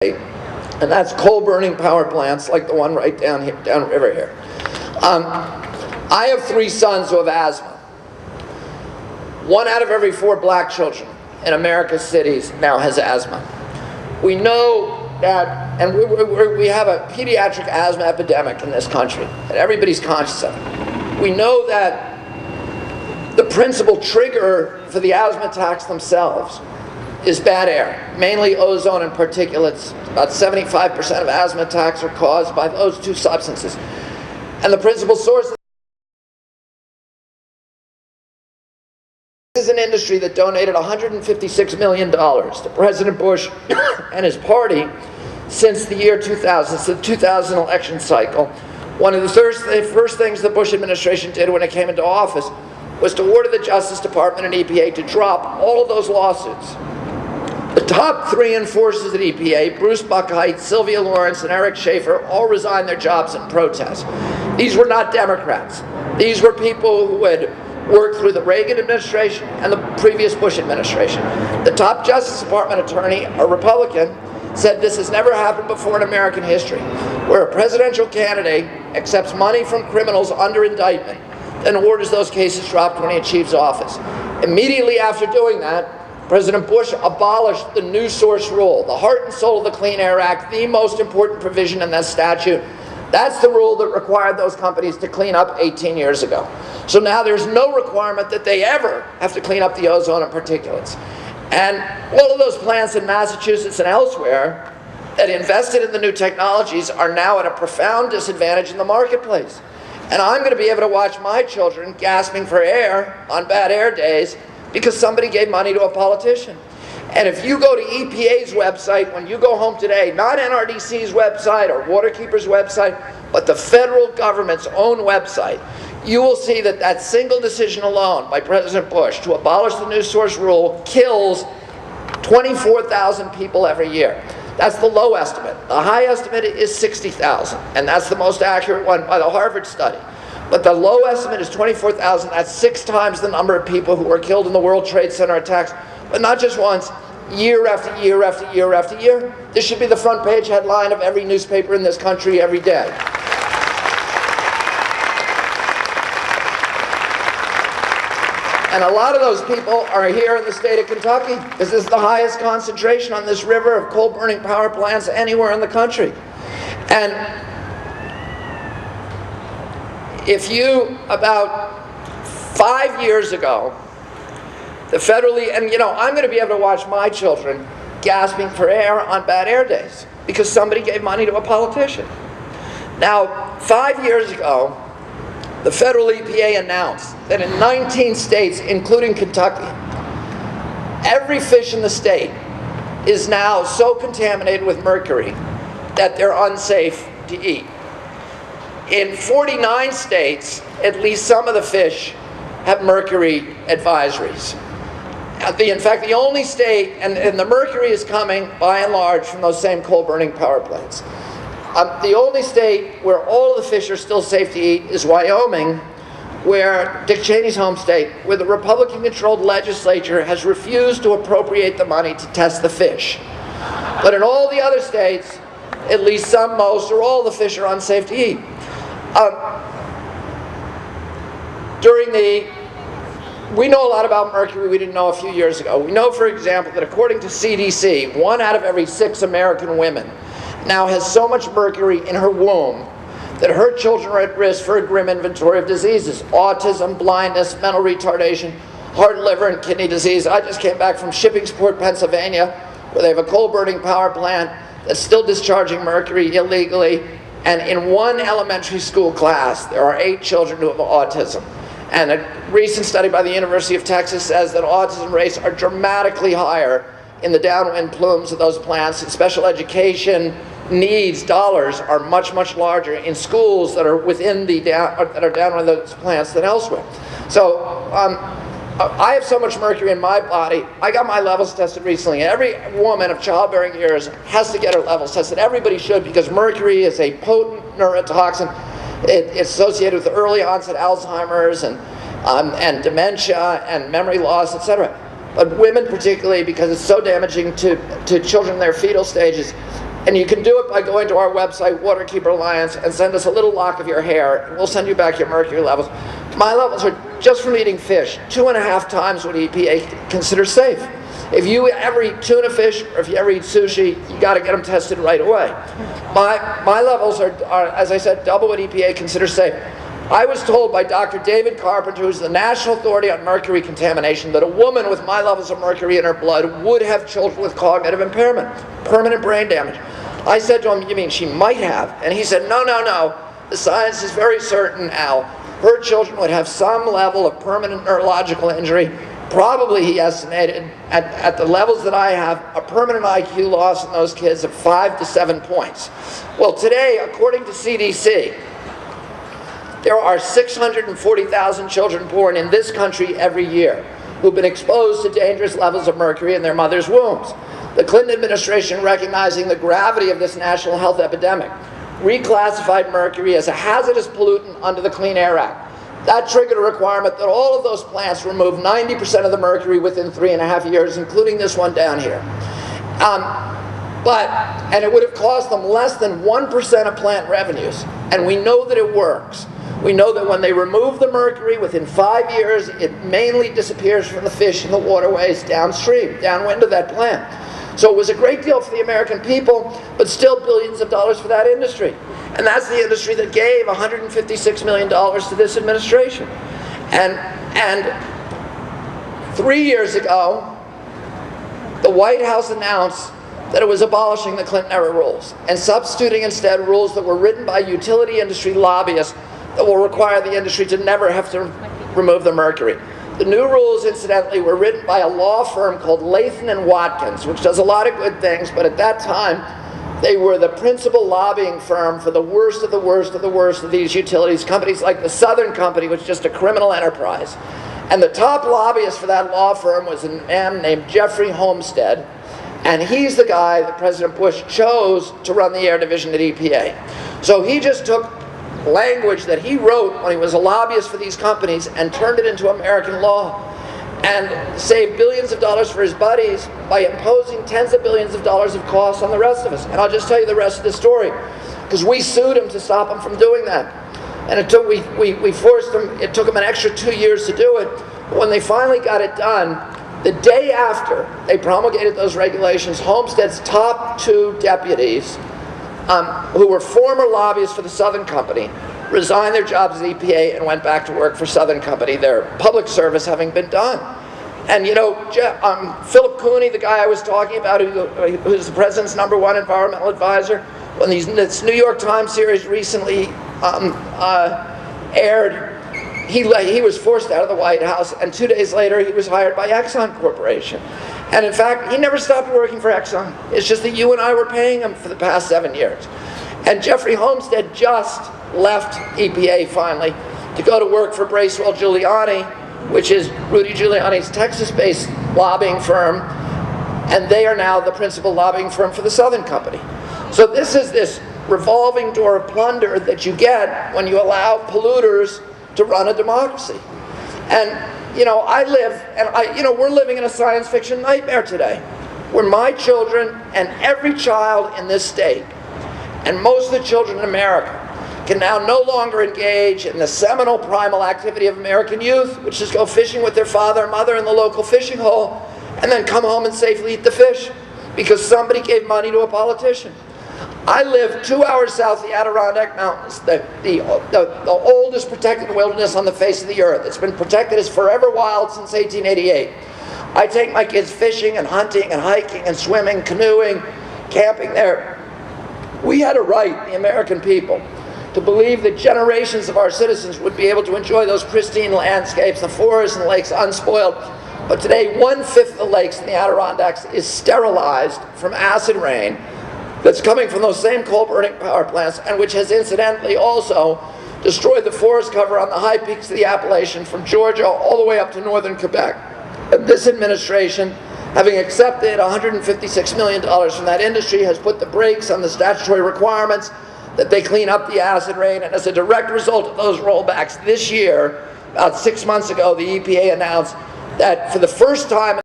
and that's coal-burning power plants like the one right downriver here. I have 3 sons who have asthma. 1 out of every 4 black children in America's cities now has asthma. We know that, and we have a pediatric asthma epidemic in this country that everybody's conscious of. We know that the principal trigger for the asthma attacks themselves is bad air, mainly ozone and particulates. About 75% of asthma attacks are caused by those 2 substances. And the principal source is an industry that donated $156 million to President Bush and his party since the year 2000, since the 2000 election cycle. One of the first things the Bush administration did when it came into office was to order the Justice Department and EPA to drop all of those lawsuits. The top 3 enforcers at EPA, Bruce Buckheit, Sylvia Lawrence, and Eric Schaefer, all resigned their jobs in protest. These were not Democrats. These were people who had worked through the Reagan administration and the previous Bush administration. The top Justice Department attorney, a Republican, said this has never happened before in American history, where a presidential candidate accepts money from criminals under indictment and orders those cases dropped when he achieves office. Immediately after doing that, President Bush abolished the new source rule, the heart and soul of the Clean Air Act, the most important provision in that statute. That's the rule that required those companies to clean up 18 years ago. So now there's no requirement that they ever have to clean up the ozone and particulates. And all of those plants in Massachusetts and elsewhere that invested in the new technologies are now at a profound disadvantage in the marketplace. And I'm going to be able to watch my children gasping for air on bad air days because somebody gave money to a politician. And if you go to EPA's website when you go home today, not NRDC's website or Waterkeeper's website, but the federal government's own website, you will see that that single decision alone by President Bush to abolish the new source rule kills 24,000 people every year. That's the low estimate. The high estimate is 60,000, and that's the most accurate one by the Harvard study. But the low estimate is 24,000. That's 6 times the number of people who were killed in the World Trade Center attacks, but not just once, year after year after year after year. This should be the front page headline of every newspaper in this country every day. And a lot of those people are here in the state of Kentucky because this is the highest concentration on this river of coal-burning power plants anywhere in the country. And if you, about 5 years ago, the federally, and I'm going to be able to watch my children gasping for air on bad air days because somebody gave money to a politician. Now, 5 years ago, the federal EPA announced that in 19 states, including Kentucky, every fish in the state is now so contaminated with mercury that they're unsafe to eat. In 49 states, at least some of the fish have mercury advisories. In fact, the only state, and the mercury is coming by and large from those same coal-burning power plants. The only state where all of the fish are still safe to eat is Wyoming, where Dick Cheney's home state, where the Republican-controlled legislature has refused to appropriate the money to test the fish. But in all the other states, at least some, most, or all the fish are unsafe to eat. We know a lot about mercury we didn't know a few years ago. We know, for example, that according to CDC, 1 out of every 6 American women now has so much mercury in her womb that her children are at risk for a grim inventory of diseases: autism, blindness, mental retardation, heart, liver, and kidney disease. I just came back from Shippingsport, Pennsylvania, where they have a coal-burning power plant that's still discharging mercury illegally. And in one elementary school class, there are 8 children who have autism. And a recent study by the University of Texas says that autism rates are dramatically higher in the downwind plumes of those plants, and special education needs, dollars, are much, much larger in schools that are within that are downwind those plants than elsewhere. So I have so much mercury in my body. I got my levels tested recently. Every woman of childbearing years has to get her levels tested. Everybody should, because mercury is a potent neurotoxin. It's associated with early onset Alzheimer's and dementia and memory loss, etc. But women particularly, because it's so damaging to children in their fetal stages, And you can do it by going to our website, Waterkeeper Alliance, and send us a little lock of your hair, and we'll send you back your mercury levels. My levels are, just from eating fish, 2.5 times what EPA considers safe. If you ever eat tuna fish, or if you ever eat sushi, you got to get them tested right away. My levels are, as I said, double what EPA considers safe. I was told by Dr. David Carpenter, who's the national authority on mercury contamination, that a woman with my levels of mercury in her blood would have children with cognitive impairment, permanent brain damage. I said to him, you mean she might have? And he said, no, no, no. The science is very certain, Al. Her children would have some level of permanent neurological injury. Probably, he estimated, at the levels that I have, a permanent IQ loss in those kids of 5 to 7 points. Well, today, according to CDC, there are 640,000 children born in this country every year who've been exposed to dangerous levels of mercury in their mother's wombs. The Clinton administration, recognizing the gravity of this national health epidemic, reclassified mercury as a hazardous pollutant under the Clean Air Act. That triggered a requirement that all of those plants remove 90% of the mercury within 3.5 years, including this one down here. And it would have cost them less than 1% of plant revenues. And we know that it works. We know that when they remove the mercury, within 5 years, it mainly disappears from the fish in the waterways downstream, downwind of that plant. So it was a great deal for the American people, but still billions of dollars for that industry. And that's the industry that gave $156 million to this administration. And 3 years ago, the White House announced that it was abolishing the Clinton-era rules and substituting instead rules that were written by utility industry lobbyists that will require the industry to never have to remove the mercury. The new rules, incidentally, were written by a law firm called Latham & Watkins, which does a lot of good things, but at that time, they were the principal lobbying firm for the worst of the worst of the worst of these utilities, companies like the Southern Company, which is just a criminal enterprise. And the top lobbyist for that law firm was a man named Jeffrey Homestead, and he's the guy that President Bush chose to run the air division at EPA. So he just took language that he wrote when he was a lobbyist for these companies and turned it into American law and saved billions of dollars for his buddies by imposing tens of billions of dollars of costs on the rest of us. And I'll just tell you the rest of the story, because we sued him to stop him from doing that. And we forced him, it took him an extra 2 years to do it. But when they finally got it done, the day after they promulgated those regulations, Homestead's top 2 deputies, who were former lobbyists for the Southern Company, resigned their jobs at EPA and went back to work for Southern Company, their public service having been done. And you know, Philip Cooney, the guy I was talking about, who's the president's #1 environmental advisor, when this New York Times series recently aired, he was forced out of the White House, and 2 days later he was hired by Exxon Corporation. And in fact, he never stopped working for Exxon. It's just that you and I were paying him for the past 7 years. And Jeffrey Homestead just left EPA finally to go to work for Bracewell Giuliani, which is Rudy Giuliani's Texas-based lobbying firm, and they are now the principal lobbying firm for the Southern Company. So this is this revolving door of plunder that you get when you allow polluters to run a democracy. And you know, we're living in a science fiction nightmare today, where my children and every child in this state, and most of the children in America, can now no longer engage in the seminal primal activity of American youth, which is go fishing with their father and mother in the local fishing hole, and then come home and safely eat the fish, because somebody gave money to a politician. I live 2 hours south of the Adirondack Mountains, the oldest protected wilderness on the face of the earth. It's been protected as forever wild since 1888. I take my kids fishing and hunting and hiking and swimming, canoeing, camping there. We had a right, the American people, to believe that generations of our citizens would be able to enjoy those pristine landscapes, the forests and lakes unspoiled. But today, 1/5 of the lakes in the Adirondacks is sterilized from acid rain that's coming from those same coal-burning power plants, and which has incidentally also destroyed the forest cover on the high peaks of the Appalachian from Georgia all the way up to northern Quebec. And this administration, having accepted $156 million from that industry, has put the brakes on the statutory requirements that they clean up the acid rain, and as a direct result of those rollbacks this year, about 6 months ago, the EPA announced that for the first time